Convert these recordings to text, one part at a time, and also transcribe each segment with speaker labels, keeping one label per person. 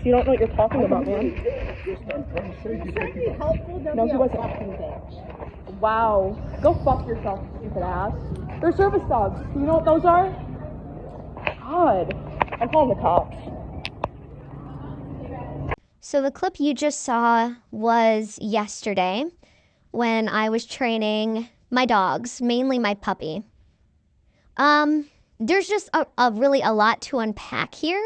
Speaker 1: You don't know what you're talking about, man. No, he wasn't. Wow. Go fuck yourself, stupid ass. They're service dogs. You know what those are? God. I'm calling the cops.
Speaker 2: So the clip you just saw was yesterday when I was training my dogs, mainly my puppy. There's just really a lot to unpack here.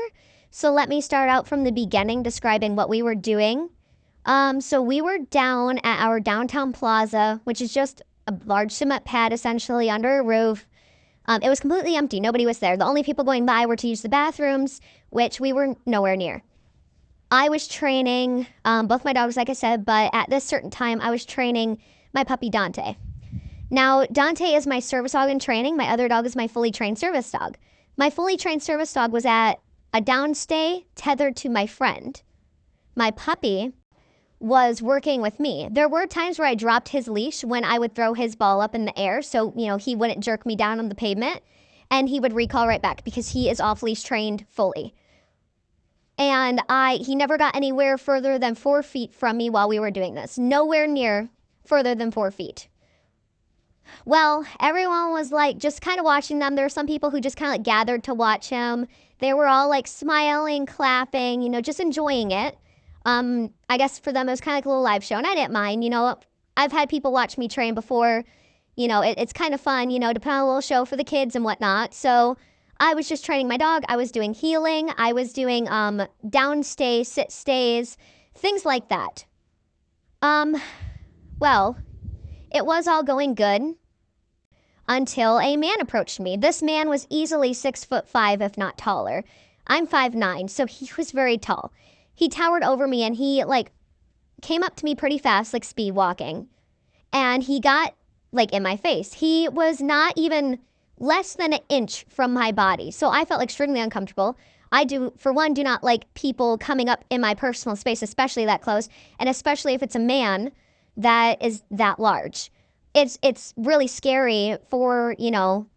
Speaker 2: So let me start out from the beginning describing what we were doing. So we were down at our downtown plaza, which is just a large cement pad essentially under a roof. It was completely empty. Nobody was there. The only people going by were to use the bathrooms, which we were nowhere near. I was training both my dogs, like I said, but at this certain time, I was training my puppy Dante. Now, Dante is my service dog in training. My other dog is my fully trained service dog. My fully trained service dog was at a downstay tethered to my friend. My puppy was working with me. There were times where I dropped his leash when I would throw his ball up in the air, so, he wouldn't jerk me down on the pavement, and he would recall right back because he is off-leash trained fully. And he never got anywhere further than 4 feet from me while we were doing this. Nowhere near further than 4 feet. Well, everyone was like just kind of watching them. There were some people who just kind of like gathered to watch him. They were all like smiling, clapping, just enjoying it. I guess for them it was kind of like a little live show, and I didn't mind. I've had people watch me train before. It's kind of fun, to put on a little show for the kids and whatnot. So I was just training my dog. I was doing healing. I was doing downstay, sit stays, things like that. Well, it was all going good until a man approached me. This man was easily 6'5", if not taller. I'm 5'9", so he was very tall. He towered over me and he came up to me pretty fast, like speed walking. And he got in my face. He was not even less than an inch from my body. So I felt extremely uncomfortable. I for one, do not like people coming up in my personal space, especially that close, and especially if it's a man that is that large. It's really scary for,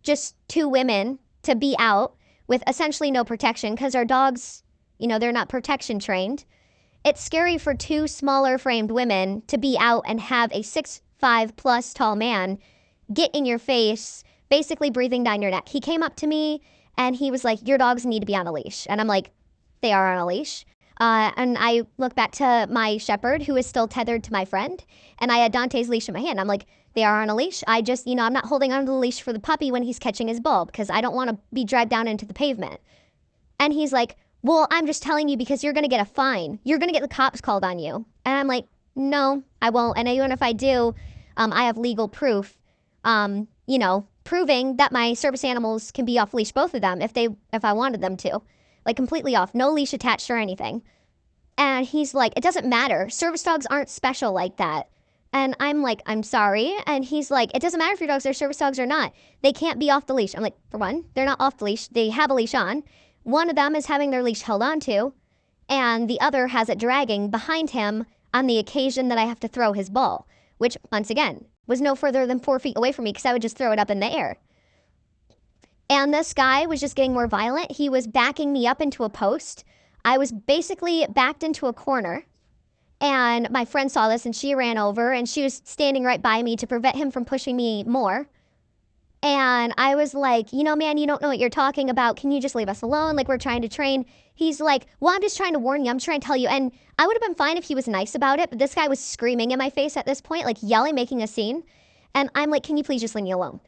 Speaker 2: just two women to be out with essentially no protection because our dogs, they're not protection trained. It's scary for two smaller framed women to be out and have a 6'5" plus tall man get in your face, basically breathing down your neck. He came up to me and he was like, "Your dogs need to be on a leash." And I'm like, "They are on a leash." And I look back to my shepherd who is still tethered to my friend. And I had Dante's leash in my hand. I'm like, "They are on a leash. I just, I'm not holding onto the leash for the puppy when he's catching his ball because I don't want to be dragged down into the pavement." And he's like, "Well, I'm just telling you because you're going to get a fine. You're going to get the cops called on you." And I'm like, "No, I won't. And even if I do, I have legal proof, proving that my service animals can be off leash, both of them, if I wanted them to, completely off, no leash attached or anything." And he's like, "It doesn't matter. Service dogs aren't special like that." And I'm like, "I'm sorry." And he's like, "It doesn't matter if your dogs are service dogs or not. They can't be off the leash." I'm like, "For one, they're not off the leash. They have a leash on. One of them is having their leash held onto, and the other has it dragging behind him on the occasion that I have to throw his ball," which, once again, was no further than 4 feet away from me because I would just throw it up in the air. And this guy was just getting more violent. He was backing me up into a post. I was basically backed into a corner. And my friend saw this and she ran over and she was standing right by me to prevent him from pushing me more. And I was like, "Man, you don't know what you're talking about. Can you just leave us alone? We're trying to train." He's like, "Well, I'm just trying to warn you. I'm trying to tell you." And I would have been fine if he was nice about it. But this guy was screaming in my face at this point, yelling, making a scene. And I'm like, "Can you please just leave me alone?"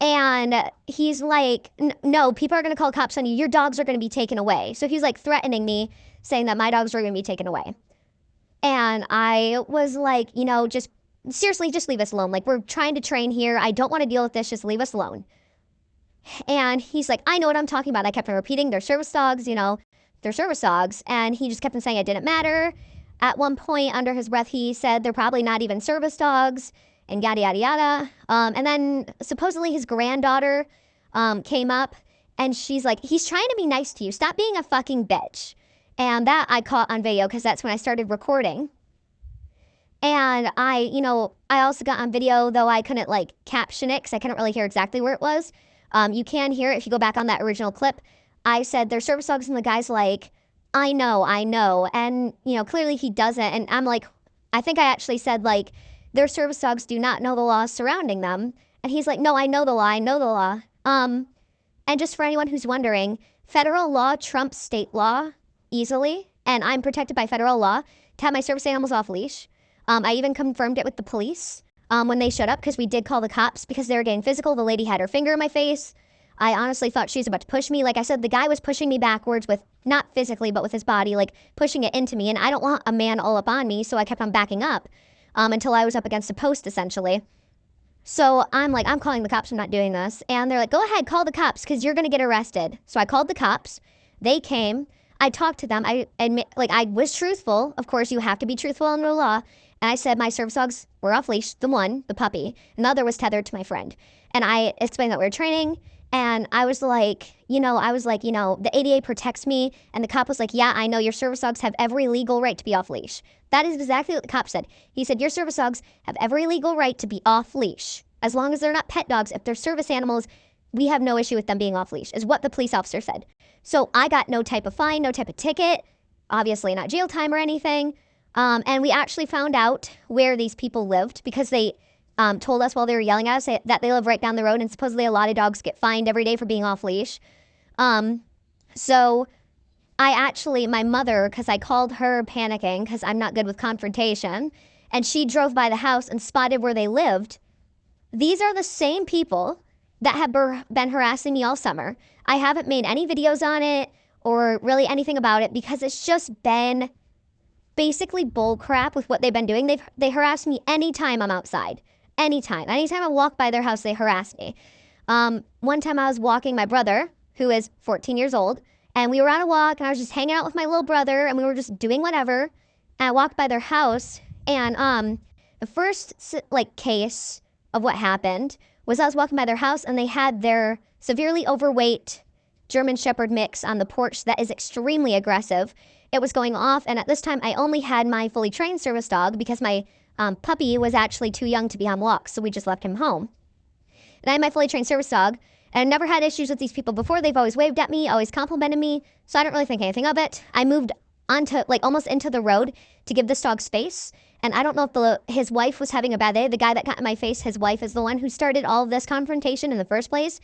Speaker 2: And he's like, "No, people are going to call cops on you. Your dogs are going to be taken away." So he's threatening me, saying that my dogs are going to be taken away. And I was like, just seriously, just leave us alone. We're trying to train here. I don't want to deal with this. Just leave us alone. And he's like, "I know what I'm talking about." I kept on repeating, "They're service dogs, they're service dogs." And he just kept on saying it didn't matter. At one point, under his breath, he said, "They're probably not even service dogs," and yada, yada, yada. And then supposedly his granddaughter came up and she's like, "He's trying to be nice to you. Stop being a fucking bitch." And that I caught on video because that's when I started recording. And I also got on video, though I couldn't caption it because I couldn't really hear exactly where it was. You can hear it if you go back on that original clip. I said, "They're service dogs," and the guy's like, I know. And, clearly he doesn't. And I'm like, I think I actually said, like, their service dogs do not know the laws surrounding them. And he's like, no, I know the law. I know the law. And just for anyone who's wondering, federal law trumps state law easily. And I'm protected by federal law to have my service animals off leash. I even confirmed it with the police when they showed up, because we did call the cops because they were getting physical. The lady had her finger in my face. I honestly thought she was about to push me. Like I said, the guy was pushing me backwards with, not physically, but with his body, like pushing it into me. And I don't want a man all up on me, so I kept on backing up until I was up against a post, essentially. So I'm like, I'm calling the cops. I'm not doing this. And they're like, go ahead, call the cops because you're going to get arrested. So I called the cops. They came. I talked to them. I admit, like, I was truthful. Of course, you have to be truthful under the law. And I said my service dogs were off leash. The one, the puppy, and the other was tethered to my friend. And I explained that we were training. And I was like, the ADA protects me. And the cop was like, yeah, I know your service dogs have every legal right to be off leash. That is exactly what the cop said. He said, your service dogs have every legal right to be off leash. As long as they're not pet dogs, if they're service animals, we have no issue with them being off leash, is what the police officer said. So I got no type of fine, no type of ticket, obviously not jail time or anything. And we actually found out where these people lived because they told us while they were yelling at us that they live right down the road, and supposedly a lot of dogs get fined every day for being off leash. So my mother, because I called her panicking because I'm not good with confrontation, and she drove by the house and spotted where they lived. These are the same people that have been harassing me all summer. I haven't made any videos on it or really anything about it because it's just been basically bull crap with what they've been doing. They harass me anytime I'm outside. Anytime I walk by their house, they harass me. One time I was walking my brother, who is 14 years old, and we were on a walk, and I was just hanging out with my little brother, and we were just doing whatever. And I walked by their house, and the first case of what happened was I was walking by their house, and they had their severely overweight German Shepherd mix on the porch that is extremely aggressive. It was going off, and at this time, I only had my fully trained service dog because my puppy was actually too young to be on walks, so we just left him home. And I had my fully trained service dog, and I've never had issues with these people before. They've always waved at me, always complimented me, so I don't really think anything of it. I moved onto, almost into the road to give this dog space, and I don't know if his wife was having a bad day. The guy that got in my face, his wife is the one who started all of this confrontation in the first place.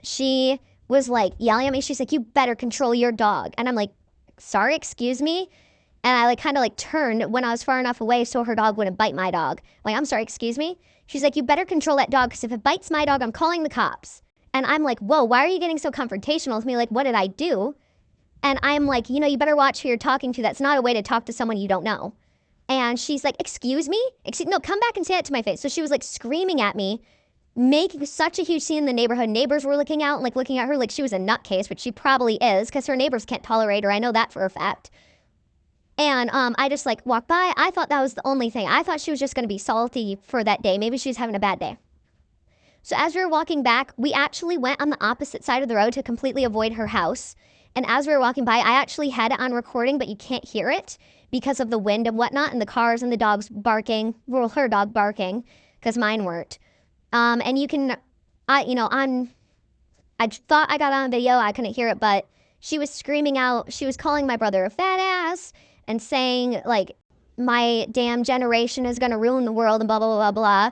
Speaker 2: She was yelling at me. She's like, you better control your dog. And I'm like, sorry, excuse me? And I kind of turned when I was far enough away so her dog wouldn't bite my dog. I'm sorry, excuse me? She's like, you better control that dog because if it bites my dog, I'm calling the cops. And I'm like, whoa, why are you getting so confrontational with me? What did I do? And I'm like, you better watch who you're talking to. That's not a way to talk to someone you don't know. And she's like, excuse me? No, come back and say it to my face. So she was screaming at me, making such a huge scene in the neighborhood. Neighbors were looking out and looking at her like she was a nutcase, which she probably is because her neighbors can't tolerate her. I know that for a fact. And I just walked by. I thought that was the only thing. I thought she was just going to be salty for that day. Maybe she was having a bad day. So as we were walking back, we actually went on the opposite side of the road to completely avoid her house. And as we were walking by, I actually had it on recording, but you can't hear it because of the wind and whatnot and the cars and the dogs barking. Well, her dog barking because mine weren't. And you can, I thought I got on video. I couldn't hear it, but she was screaming out. She was calling my brother a fat ass and saying, my damn generation is going to ruin the world and blah, blah, blah, blah.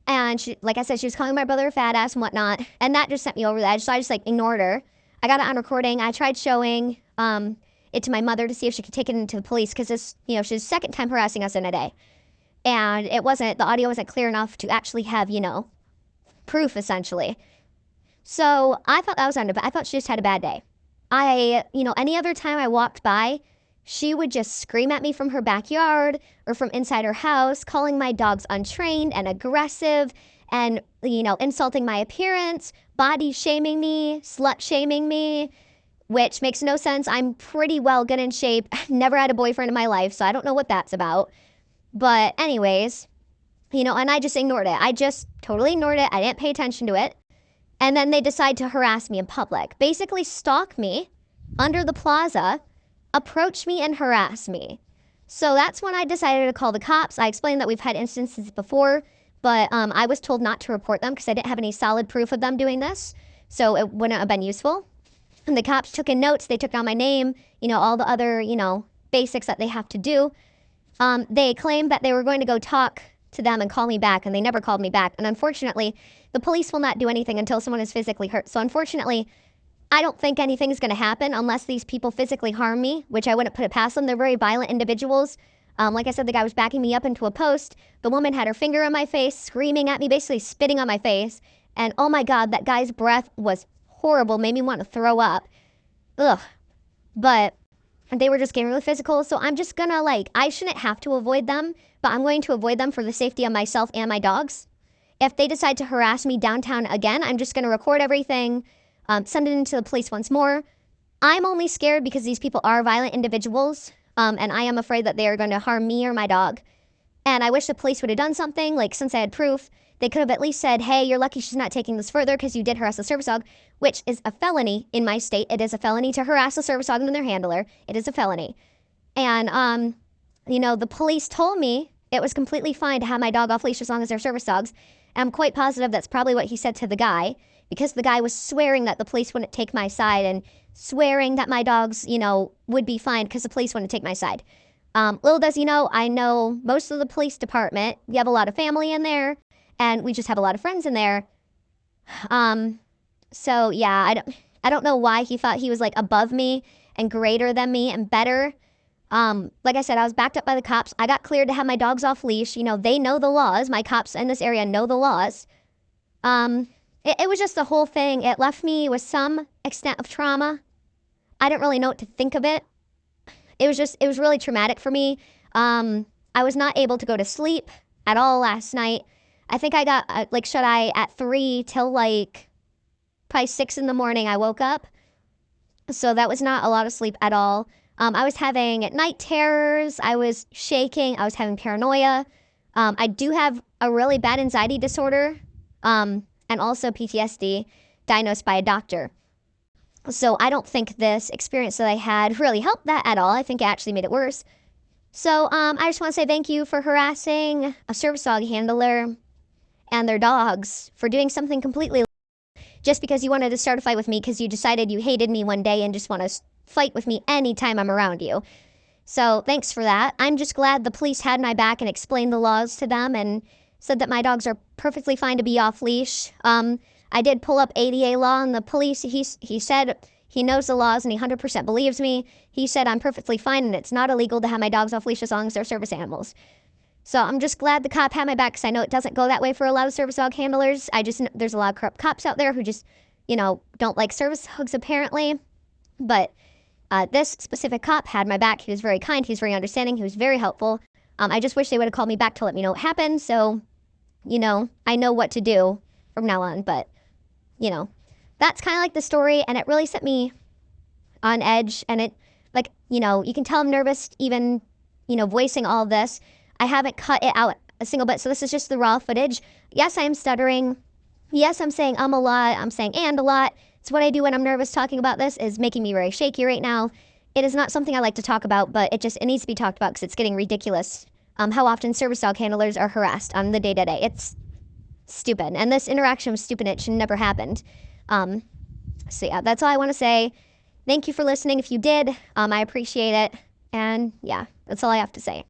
Speaker 2: And she, like I said, she was calling my brother a fat ass and whatnot. And that just sent me over the edge. So I just ignored her. I got it on recording. I tried showing it to my mother to see if she could take it into the police because this, she's the second time harassing us in a day. And the audio wasn't clear enough to actually have, proof essentially. So I thought that was under, but I thought she just had a bad day. Any other time I walked by, she would just scream at me from her backyard or from inside her house, calling my dogs untrained and aggressive and, insulting my appearance, body shaming me, slut shaming me, which makes no sense. I'm pretty well good in shape. Never had a boyfriend in my life, so I don't know what that's about. But anyways, and I just ignored it. I just totally ignored it. I didn't pay attention to it. And then they decide to harass me in public, basically stalk me under the plaza, approach me and harass me. So that's when I decided to call the cops. I explained that we've had instances before, but I was told not to report them because I didn't have any solid proof of them doing this. So it wouldn't have been useful. And the cops took in notes. They took down my name, all the other, basics that they have to do. They claimed that they were going to go talk to them and call me back, and they never called me back. And unfortunately, the police will not do anything until someone is physically hurt. So unfortunately, I don't think anything's going to happen unless these people physically harm me, which I wouldn't put it past them. They're very violent individuals. Like I said, the guy was backing me up into a post. The woman had her finger on my face, screaming at me, basically spitting on my face. And oh my God, that guy's breath was horrible, made me want to throw up. Ugh. But they were just getting really physical. So I'm just gonna I shouldn't have to avoid them, but I'm going to avoid them for the safety of myself and my dogs. If they decide to harass me downtown again, I'm just gonna record everything, send it into the police once more. I'm only scared because these people are violent individuals, and I am afraid that they are going to harm me or my dog. And I wish the police would have done something, since I had proof, they could have at least said, hey, you're lucky she's not taking this further because you did harass a service dog, which is a felony in my state. It is a felony to harass a service dog and their handler. It is a felony. And, the police told me it was completely fine to have my dog off leash as long as they're service dogs. And I'm quite positive that's probably what he said to the guy, because the guy was swearing that the police wouldn't take my side and swearing that my dogs, would be fine because the police wouldn't take my side. Little does he know, I know most of the police department. We have a lot of family in there, and we just have a lot of friends in there. So yeah, I don't know why he thought he was above me and greater than me and better. Like I said, I was backed up by the cops. I got cleared to have my dogs off leash. They know the laws. My cops in this area know the laws. It was just the whole thing. It left me with some extent of trauma. I didn't really know what to think of it. It was really traumatic for me. I was not able to go to sleep at all last night. I think I got shut eye at 3 till probably 6 in the morning. I woke up. So that was not a lot of sleep at all. I was having night terrors. I was shaking. I was having paranoia. I do have a really bad anxiety disorder, and also PTSD diagnosed by a doctor. So I don't think this experience that I had really helped that at all. I think it actually made it worse. So I just want to say thank you for harassing a service dog handler and their dogs for doing something completely just because you wanted to start a fight with me because you decided you hated me one day and just want to fight with me anytime I'm around you. So thanks for that. I'm just glad the police had my back and explained the laws to them and said that my dogs are perfectly fine to be off leash. I did pull up ADA law, and the police, he said he knows the laws and he 100% believes me. He said I'm perfectly fine and it's not illegal to have my dogs off leash as long as they're service animals. So I'm just glad the cop had my back because I know it doesn't go that way for a lot of service dog handlers. There's a lot of corrupt cops out there who just, don't like service dogs apparently. But this specific cop had my back. He was very kind. He was very understanding. He was very helpful. I just wish they would have called me back to let me know what happened. So, I know what to do from now on. But, that's kind of the story. And it really set me on edge. And it, you can tell I'm nervous even, voicing all of this. I haven't cut it out a single bit. So this is just the raw footage. Yes, I am stuttering. Yes, I'm saying a lot. I'm saying and a lot. It's what I do when I'm nervous. Talking about this is making me very shaky right now. It is not something I like to talk about, but it needs to be talked about because it's getting ridiculous. How often service dog handlers are harassed on the day-to-day. It's stupid. And this interaction was stupid. It should never happened. So yeah, that's all I want to say. Thank you for listening. If you did, I appreciate it. And yeah, that's all I have to say.